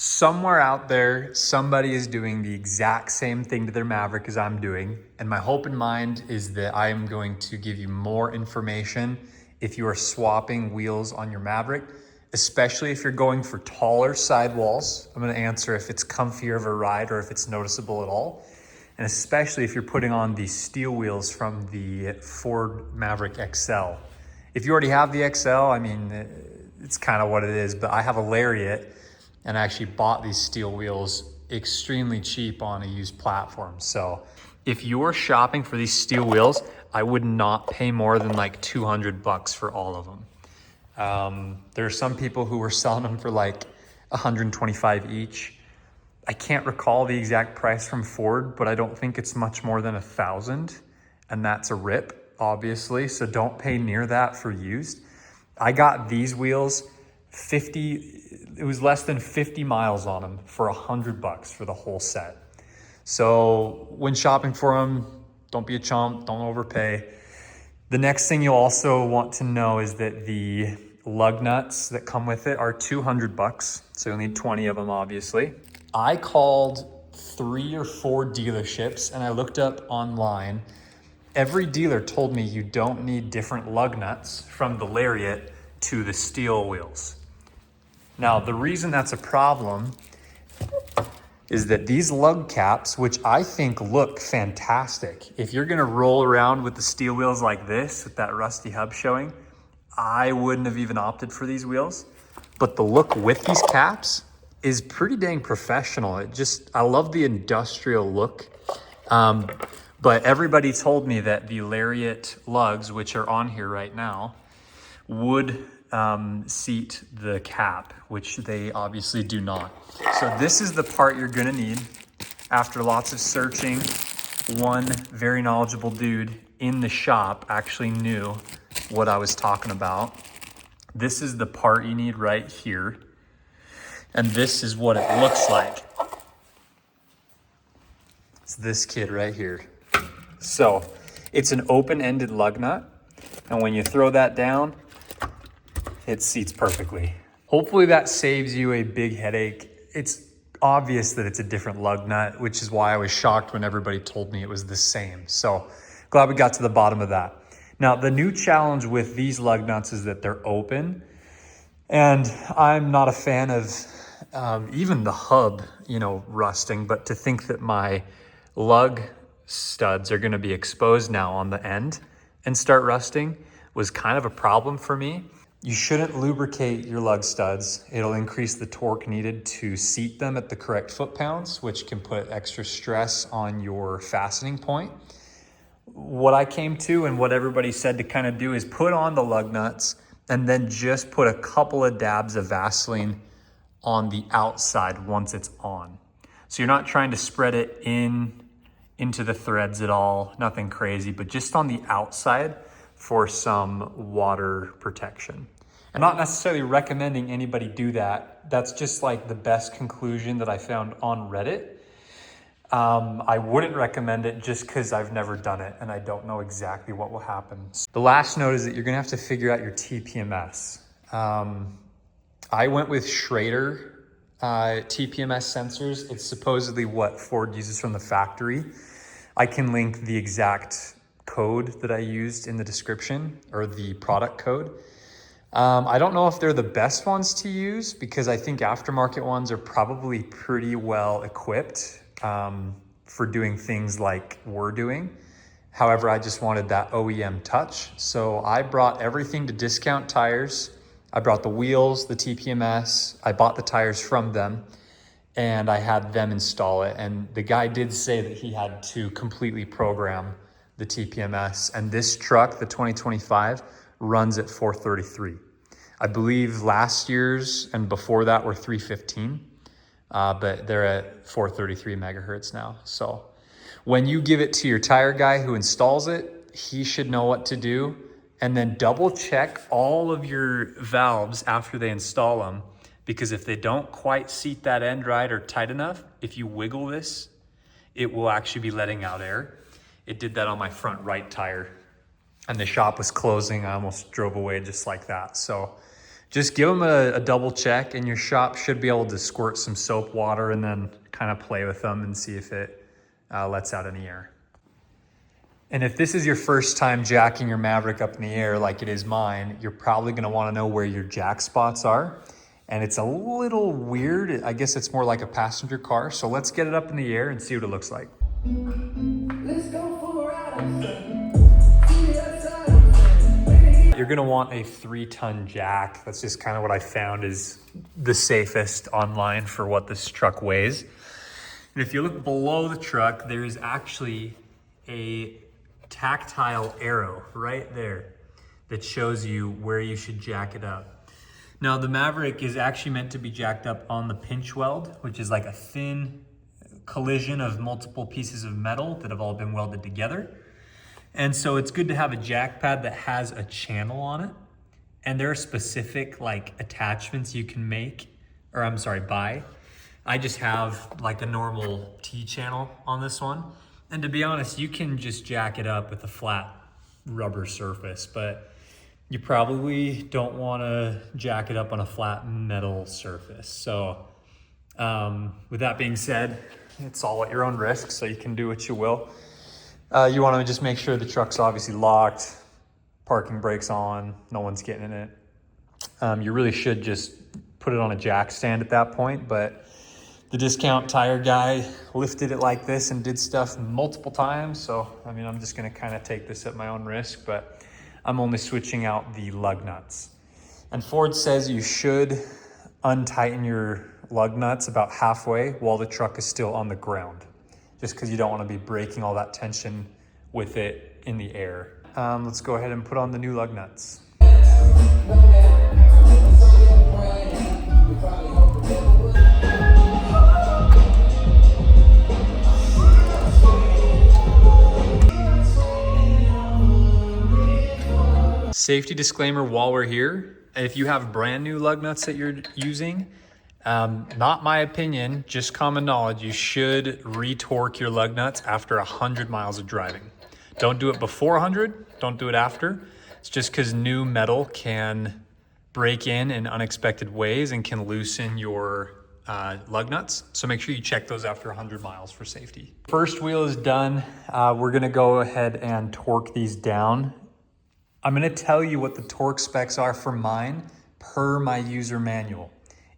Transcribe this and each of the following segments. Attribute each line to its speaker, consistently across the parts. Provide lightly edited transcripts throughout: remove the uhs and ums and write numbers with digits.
Speaker 1: Somewhere out there, somebody is doing the exact same thing to their Maverick as I'm doing. And my hope in mind is that I am going to give you more information if you are swapping wheels on your Maverick, especially if you're going for taller sidewalls. I'm gonna answer if it's comfier of a ride or if it's noticeable at all. And especially if you're putting on the steel wheels from the Ford Maverick XL. If you already have the XL, I mean, it's kind of what it is, but I have a Lariat and I actually bought these steel wheels extremely cheap on a used platform. So if you're shopping for these steel wheels, I would not pay more than like 200 bucks for all of them. There are some people who were selling them for like 125 each. I can't recall the exact price from Ford, but I don't think it's much more than 1,000, and that's a rip, obviously. So don't pay near that for used. I got these wheels it was less than 50 miles on them for 100 bucks for the whole set. So when shopping for them, don't be a chump, don't overpay. The next thing you'll also want to know is that the lug nuts that come with it are 200 bucks. So you'll need 20 of them, obviously. I called 3 or 4 dealerships and I looked up online. Every dealer told me you don't need different lug nuts from the Lariat to the steel wheels. Now, the reason that's a problem is that these lug caps, which I think look fantastic, if you're gonna roll around with the steel wheels like this, with that rusty hub showing, I wouldn't have even opted for these wheels. But the look with these caps is pretty dang professional. I love the industrial look. But everybody told me that the Lariat lugs, which are on here right now, would seat the cap, which they obviously do not. So this is the part you're gonna need. After lots of searching, one very knowledgeable dude in the shop actually knew what I was talking about. This is the part you need right here. And this is what it looks like. It's this kid right here. So it's an open-ended lug nut. And when you throw that down, it seats perfectly. Hopefully that saves you a big headache. It's obvious that it's a different lug nut, which is why I was shocked when everybody told me it was the same. So glad we got to the bottom of that. Now, the new challenge with these lug nuts is that they're open. And I'm not a fan of even the hub, rusting, but to think that my lug studs are gonna be exposed now on the end and start rusting was kind of a problem for me. You shouldn't lubricate your lug studs. It'll increase the torque needed to seat them at the correct foot-pounds, which can put extra stress on your fastening point. What I came to and what everybody said to kind of do is put on the lug nuts and then just put a couple of dabs of Vaseline on the outside once it's on. So you're not trying to spread it into the threads at all, nothing crazy, but just on the outside for some water protection. I'm not necessarily recommending anybody do that. That's just like the best conclusion that I found on Reddit. I wouldn't recommend it just because I've never done it and I don't know exactly what will happen. The last note is that you're gonna have to figure out your TPMS. I went with Schrader TPMS sensors. It's supposedly what Ford uses from the factory. I can link the exact code that I used in the description, or the product code. I don't know if they're the best ones to use because I think aftermarket ones are probably pretty well equipped for doing things like we're doing. However, I just wanted that OEM touch. So I brought everything to Discount Tires. I brought the wheels, the TPMS, I bought the tires from them, and I had them install it. And the guy did say that he had to completely program the TPMS. And this truck, the 2025, runs at 433. I believe last year's and before that were 315, but they're at 433 megahertz now. So when you give it to your tire guy who installs it, he should know what to do. And then double check all of your valves after they install them, because if they don't quite seat that end right or tight enough, if you wiggle this, it will actually be letting out air. It did that on my front right tire and the shop was closing. I almost drove away just like that. So just give them a double check, and your shop should be able to squirt some soap water and then kind of play with them and see if it lets out any air. And if this is your first time jacking your Maverick up in the air like it is mine, you're probably gonna wanna know where your jack spots are. And it's a little weird. I guess it's more like a passenger car. So let's get it up in the air and see what it looks like.
Speaker 2: Let's go for a ride.
Speaker 1: You're gonna want a 3-ton jack. That's just kind of what I found is the safest online for what this truck weighs. And if you look below the truck, there is actually a tactile arrow right there that shows you where you should jack it up. Now the Maverick is actually meant to be jacked up on the pinch weld, which is like a thin collision of multiple pieces of metal that have all been welded together. And so it's good to have a jack pad that has a channel on it. And there are specific like attachments you can make, or I'm sorry, buy. I just have like a normal T-channel on this one. And to be honest, you can just jack it up with a flat rubber surface, but you probably don't want to jack it up on a flat metal surface. So with that being said, it's all at your own risk, so you can do what you will. You want to just make sure the truck's obviously locked, parking brakes on, no one's getting in it. You really should just put it on a jack stand at that point, but the discount tire guy lifted it like this and did stuff multiple times. So, I mean, I'm just gonna kind of take this at my own risk, but I'm only switching out the lug nuts. And Ford says you should untighten your lug nuts about halfway while the truck is still on the ground, just because you don't want to be breaking all that tension with it in the air. Let's go ahead and put on the new lug nuts. Safety disclaimer while we're here, if you have brand new lug nuts that you're using, not my opinion, just common knowledge, you should retorque your lug nuts after 100 miles of driving. Don't do it before 100, don't do it after. It's just because new metal can break in unexpected ways and can loosen your lug nuts. So make sure you check those after 100 miles for safety. First wheel is done. We're gonna go ahead and torque these down. I'm gonna tell you what the torque specs are for mine per my user manual.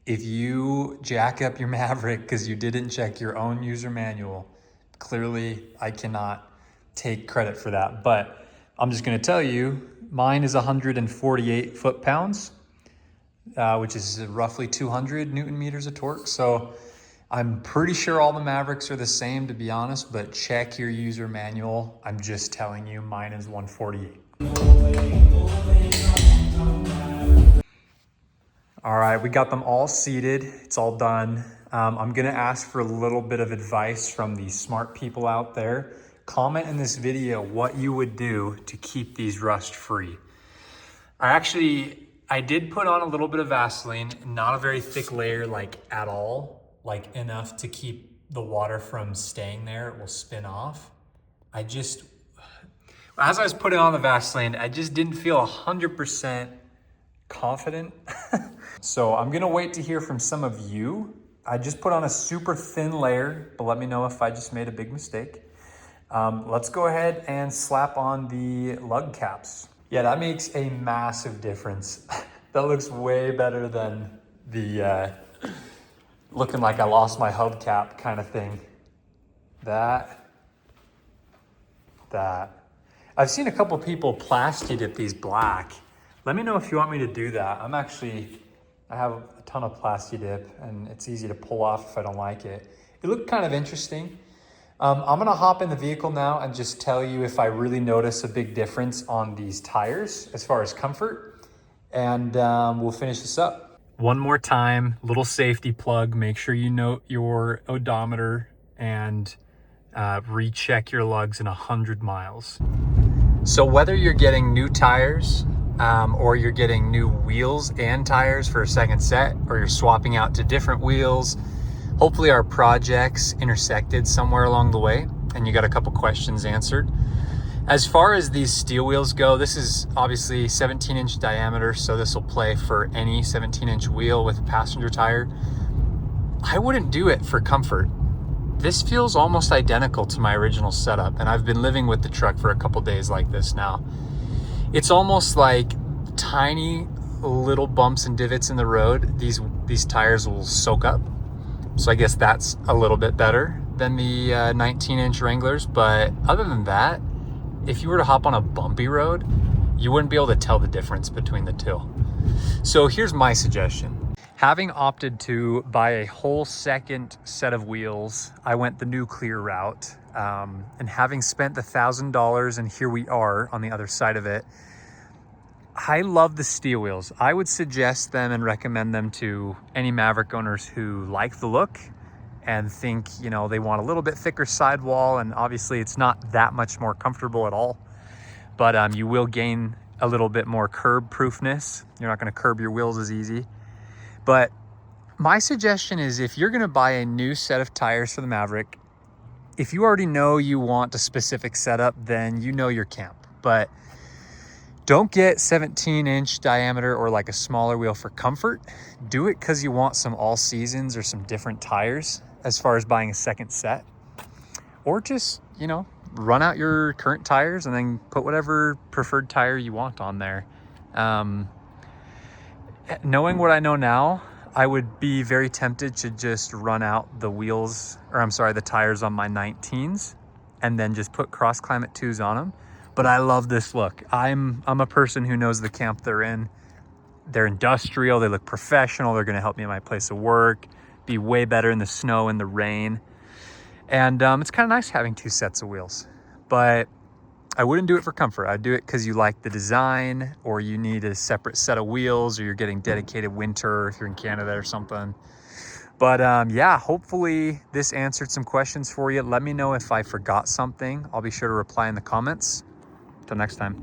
Speaker 1: If you jack up your Maverick because you didn't check your own user manual, clearly I cannot take credit for that. But I'm just gonna tell you, mine is 148 foot-pounds, which is roughly 200 Newton meters of torque. So I'm pretty sure all the Mavericks are the same, to be honest, but check your user manual. I'm just telling you, mine is 148. All right, we got them all seated. It's all done. I'm gonna ask for a little bit of advice from the smart people out there. Comment in this video what you would do to keep these rust free. I did put on a little bit of Vaseline, not a very thick layer like at all, like enough to keep the water from staying there. It will spin off. As I was putting on the Vaseline, I just didn't feel 100% confident. So I'm gonna wait to hear from some of you. I just put on a super thin layer, but let me know if I just made a big mistake. Let's go ahead and slap on the lug caps. Yeah, that makes a massive difference. That looks way better than the looking like I lost my hubcap kind of thing. That. I've seen a couple people plasti dip these black. Let me know if you want me to do that. I have a ton of plasti dip and it's easy to pull off if I don't like it. It looked kind of interesting. I'm gonna hop in the vehicle now and just tell you if I really notice a big difference on these tires as far as comfort, and we'll finish this up. One more time, little safety plug. Make sure you note your odometer and recheck your lugs in 100 miles. So whether you're getting new tires or you're getting new wheels and tires for a second set, or you're swapping out to different wheels, hopefully our projects intersected somewhere along the way and you got a couple questions answered. As far as these steel wheels go, this is obviously 17-inch diameter, so this will play for any 17-inch wheel with a passenger tire. I wouldn't do it for comfort. This feels almost identical to my original setup, and I've been living with the truck for a couple days like this now. It's almost like tiny little bumps and divots in the road, these tires will soak up. So I guess that's a little bit better than the 19-inch Wranglers, but other than that, if you were to hop on a bumpy road, you wouldn't be able to tell the difference between the two. So here's my suggestion. Having opted to buy a whole second set of wheels, I went the new clear route. And having spent the $1,000, and here we are on the other side of it, I love the steel wheels. I would suggest them and recommend them to any Maverick owners who like the look and think, you know, they want a little bit thicker sidewall, and obviously it's not that much more comfortable at all, but you will gain a little bit more curb proofness. You're not going to curb your wheels as easy. But my suggestion is, if you're going to buy a new set of tires for the Maverick, if you already know you want a specific setup, then you know your camp. But don't get 17-inch diameter or like a smaller wheel for comfort. Do it because you want some all seasons or some different tires as far as buying a second set. Or just, you know, run out your current tires and then put whatever preferred tire you want on there. Knowing what I know now, I would be very tempted to just run out the wheels, or I'm sorry, the tires on my 19s and then just put cross climate 2s on them. But I love this look. I'm a person who knows the camp they're in. They're industrial, they look professional, they're gonna help me in my place of work, be way better in the snow and the rain. And it's kind of nice having two sets of wheels. But I wouldn't do it for comfort. I'd do it because you like the design, or you need a separate set of wheels, or you're getting dedicated winter if you're in Canada or something. But yeah, hopefully this answered some questions for you. Let me know if I forgot something. I'll be sure to reply in the comments. Till next time.